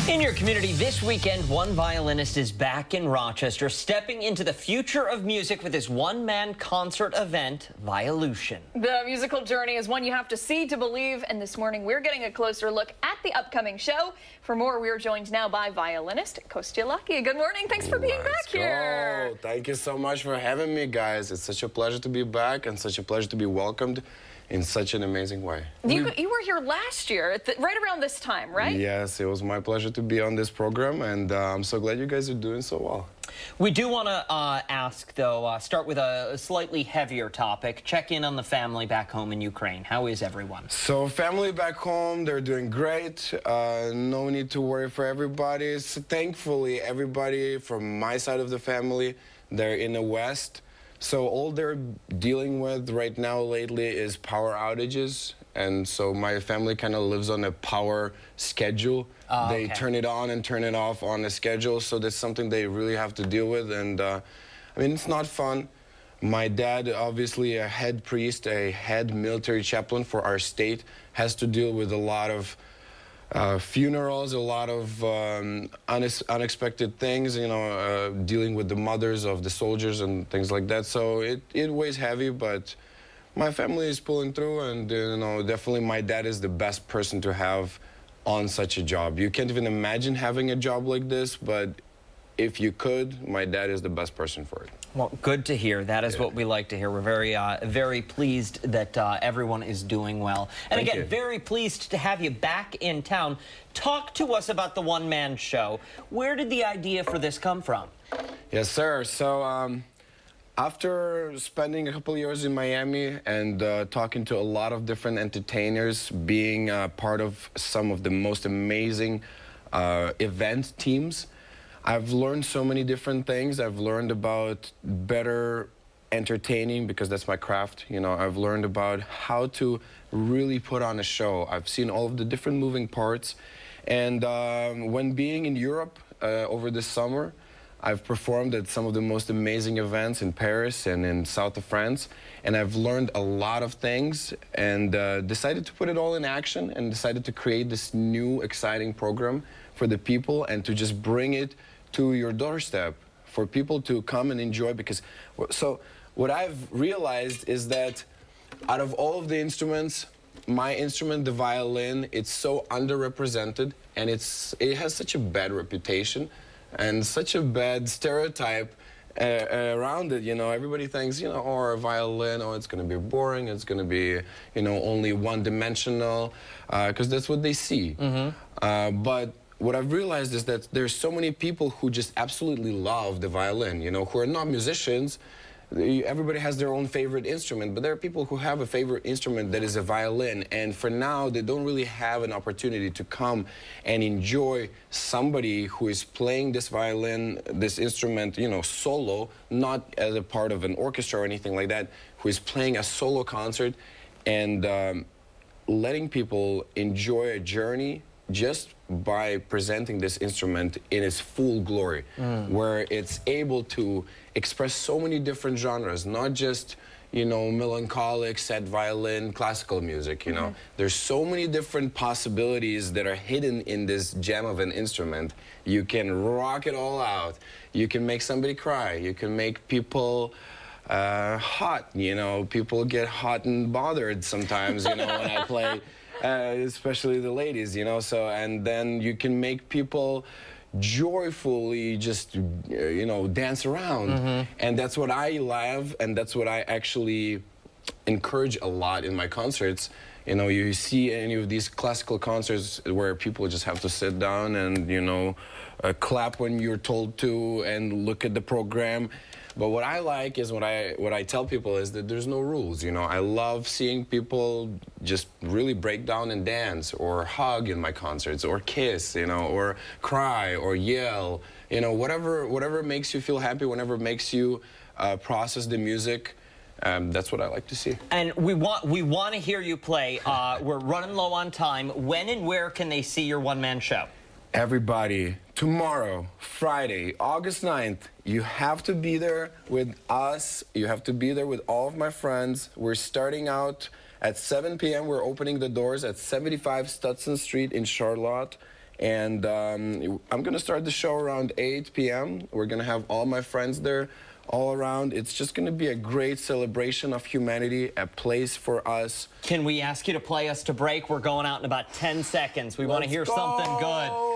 In your community this weekend, one violinist is back in Rochester, stepping into the future of music with his one-man concert event, Violution. The musical journey is one you have to see to believe, and this morning we're getting a closer look at the upcoming show. For more, we're joined now by violinist Kostia Lucky. Good morning. Thanks for being back here. Thank you so much for having me, guys. It's such a pleasure to be back and such a pleasure to be welcomed in such an amazing way. You were here last year, right around this time, right? Yes, it was my pleasure to be on this program, and I'm so glad you guys are doing so well. We do want to ask, though, start with a slightly heavier topic. Check in on the family back home in Ukraine. How is everyone? So family back home, they're doing great. No need to worry for everybody. So thankfully, everybody from my side of the family, they're in the West. So all they're dealing with right now lately is power outages. And so my family kind of lives on a power schedule. They turn it on and turn it off on a schedule. So that's something they really have to deal with. And I mean, it's not fun. My dad, obviously a head priest, a head military chaplain for our state, has to deal with a lot of funerals, a lot of unexpected things, you know, dealing with the mothers of the soldiers and things like that. So it weighs heavy, but my family is pulling through, and you know, definitely my dad is the best person to have on such a job. You can't even imagine having a job like this, but if you could, my dad is the best person for it. Well, good to hear. That is what we like to hear. We're very pleased that everyone is doing well. And Thank again, you. very pleased to have you back in town. Talk to us about the one-man show. Where did the idea for this come from? Yes, sir. So after spending a couple of years in Miami and talking to a lot of different entertainers, being part of some of the most amazing event teams, I've learned so many different things. I've learned about better entertaining, because that's my craft. You know, I've learned about how to really put on a show. I've seen all of the different moving parts. And when being in Europe over the summer, I've performed at some of the most amazing events in Paris and in south of France. And I've learned a lot of things and decided to put it all in action and decided to create this new exciting program for the people and to just bring it to your doorstep for people to come and enjoy. Because so what I've realized is that out of all of the instruments, my instrument, the violin, it's so underrepresented, and it has such a bad reputation and such a bad stereotype around it. You know, everybody thinks, you know, oh, a violin, oh, it's going to be boring, it's going to be, you know, only one-dimensional, because that's what they see. But what I've realized is that there's so many people who just absolutely love the violin, you know, who are not musicians. Everybody has their own favorite instrument, but there are people who have a favorite instrument that is a violin, and for now they don't really have an opportunity to come and enjoy somebody who is playing this violin, this instrument, you know, solo, not as a part of an orchestra or anything like that, who is playing a solo concert and letting people enjoy a journey just by presenting this instrument in its full glory, where it's able to express so many different genres, not just, you know, melancholic, sad violin, classical music, you know. There's so many different possibilities that are hidden in this gem of an instrument. You can rock it all out. You can make somebody cry. You can make people hot, you know. People get hot and bothered sometimes, you know, when I play. Especially the ladies, you know, so, and then you can make people joyfully just, you know, dance around. And that's what I love, and that's what I actually encourage a lot in my concerts. You know, you see any of these classical concerts where people just have to sit down and, you know, clap when you're told to and look at the program. But what I like is what I tell people is that there's no rules, you know. I love seeing people just really break down and dance, or hug in my concerts, or kiss, you know, or cry, or yell, you know, whatever makes you feel happy, whatever makes you process the music. That's what I like to see. And we want to hear you play. We're running low on time. When and where can they see your one-man show? Everybody, tomorrow, Friday, August 9th, you have to be there with us. You have to be there with all of my friends. We're starting out at 7 p.m. We're opening the doors at 75 Stutson Street in Charlotte. And I'm going to start the show around 8 p.m. We're going to have all my friends there all around. It's just going to be a great celebration of humanity, a place for us. Can we ask you to play us to break? We're going out in about 10 seconds. We want to hear something good.